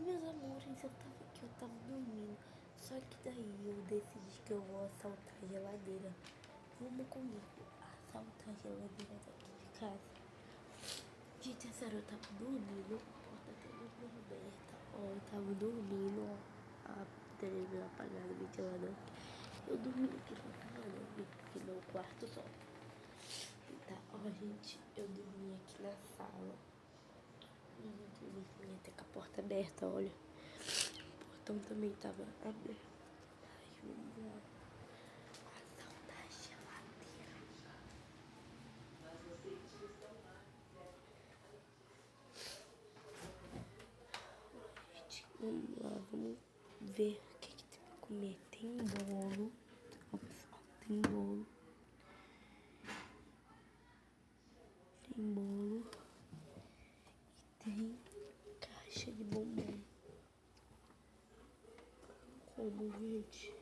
meus amores, eu tava dormindo. Só que daí eu decidi que eu vou assaltar a geladeira. Vamos comigo assaltar a geladeira daqui de casa. Gente, sério, eu tava dormindo, a porta toda aberta. Ó, eu tava dormindo, ó, a televisão apagada, o ventilador. Eu dormi aqui na cama, aqui no quarto só. Tá, ó, gente, eu dormi aqui na sala. E eu dormi até com a porta aberta, olha. O portão também tava aberto. Ai, vamos lá. Assaltar a geladeira. Gente, vamos lá, vamos ver o que tem pra comer. Tem bolo. Ó, pessoal, tem bolo. Tem bolo. E tem caixa de bombom. Como, gente?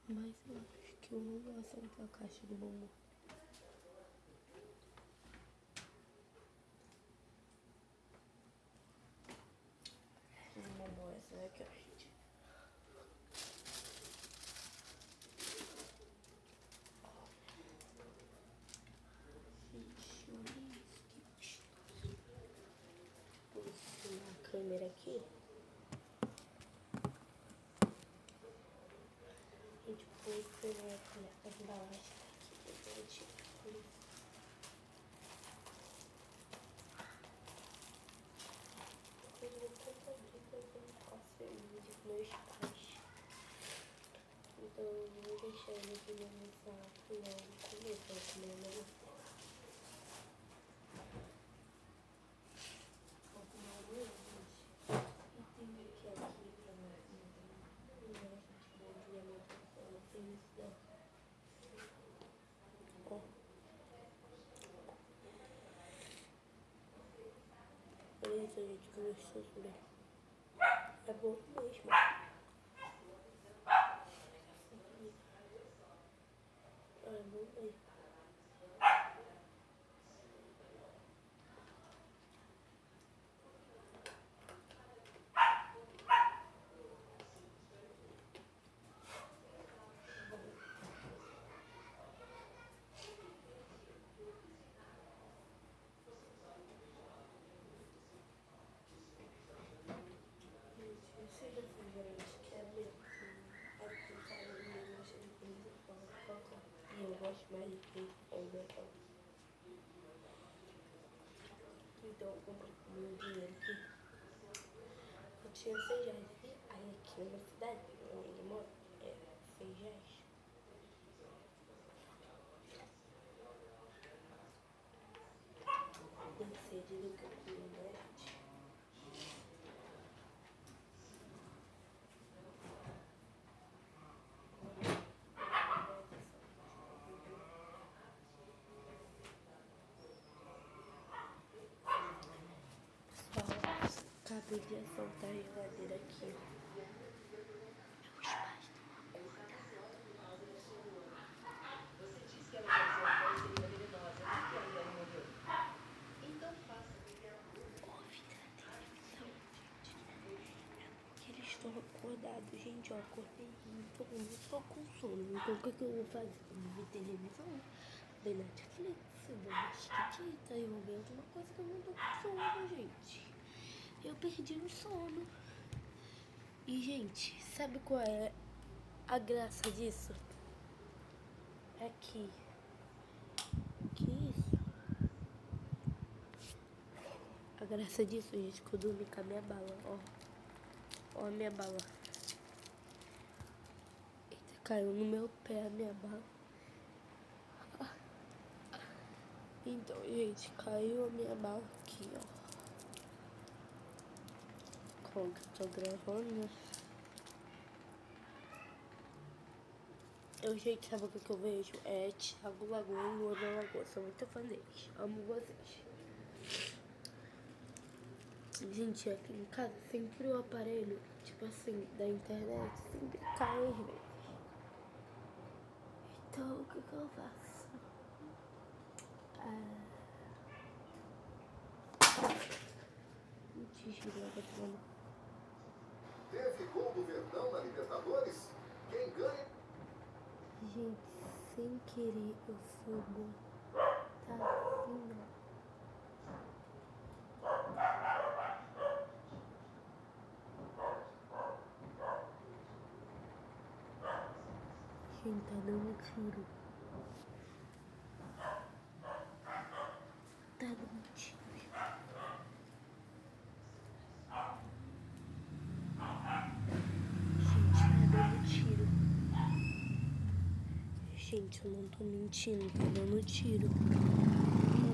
Mas eu acho que eu não vou assaltar a caixa de bombom. De bombom essa daqui, ó, gente. Gente, olha isso, que gostoso. Vou posicionar a câmera aqui. Gente, posicionar as embalagens aqui, gente. Eu vou tanta briga com a família dos meus pais. Então eu vou deixar ele aqui no WhatsApp logo comigo, pra comer o negócio. Vou comer o meu, gente. E tem aqui pra nós, né? Gente, bom dia, meu Deus, felicidade. Ó. Olha isso, gente, que gostoso, né? É bom mesmo. É bom mesmo. Você já foi gerente que é meu? Aqui em casa eu gosto de pizza com coca. E eu gosto mais de pizza com bacon. Então eu comprei com o meu dinheiro aqui. Eu tinha 6 reais aqui. Aí aqui na cidade, onde ele mora, é 6 reais. Tem sede do que eu comi, né, gente? Pessoal, acabei de assaltar a geladeira aqui. Meus pais estão acordados. Você disse que ela fazia seria venenosa. Por que ela morreu? Então faça. Ouve na televisão, gente. É porque eles estão acordados, gente. Eu acordei muito, eu não tô com sono. Então o que eu vou fazer? Eu vou ver televisão, ver Netflix, ver Chiquitita. Eu vou ver alguma coisa que eu não tô com sono, gente. Eu perdi o sono. E, gente, sabe qual é a graça disso? É que isso? A graça disso, gente, que eu dormi com a minha bala, ó. Ó a minha bala. Eita, caiu no meu pé a minha bala. Então, gente, caiu a minha bala aqui, ó. Como que eu tô gravando, né? Gente, sabe o que eu vejo? É Thiago Lagoa e Luana Lagoa. Sou muito fã deles. Amo vocês. Gente, aqui em casa sempre o aparelho, tipo assim, da internet, sempre cai às vezes. Então, o que eu faço? giro lá batendo. Teve gol do Verdão na Libertadores? Quem ganha? Gente, sem querer eu fui bom. Tá assim, ó. Gente, tá dando tiro. Tá dando tiro. Gente, tá dando tiro. Gente, eu não tô mentindo, tá dando tiro.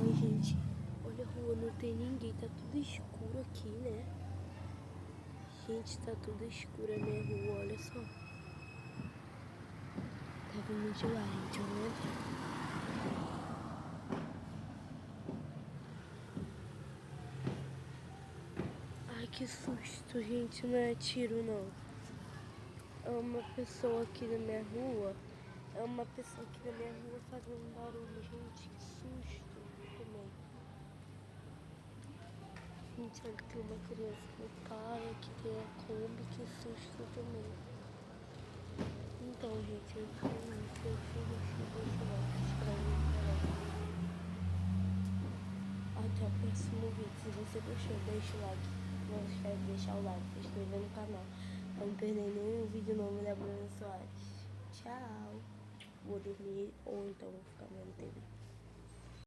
Ai, gente, olha a rua, não tem ninguém, tá tudo escuro aqui, né? Gente, tá tudo escuro a minha rua, olha só. Tá vindo de lá, gente, olha. Ai, que susto, gente, não é tiro, não. É uma pessoa aqui na minha rua. É uma pessoa aqui na minha rua fazendo barulho, gente, que susto também. Gente, olha, tem uma criança no carro, aqui tem a Kombi, que susto também. Então, gente, eu fui até o próximo vídeo. Se você gostou, deixa o like. Não esquece de deixar o like, se inscrever no canal. Pra não perder nenhum vídeo novo da Bruna Soares. Tchau. Vou dormir ou então vou ficar vendo TV.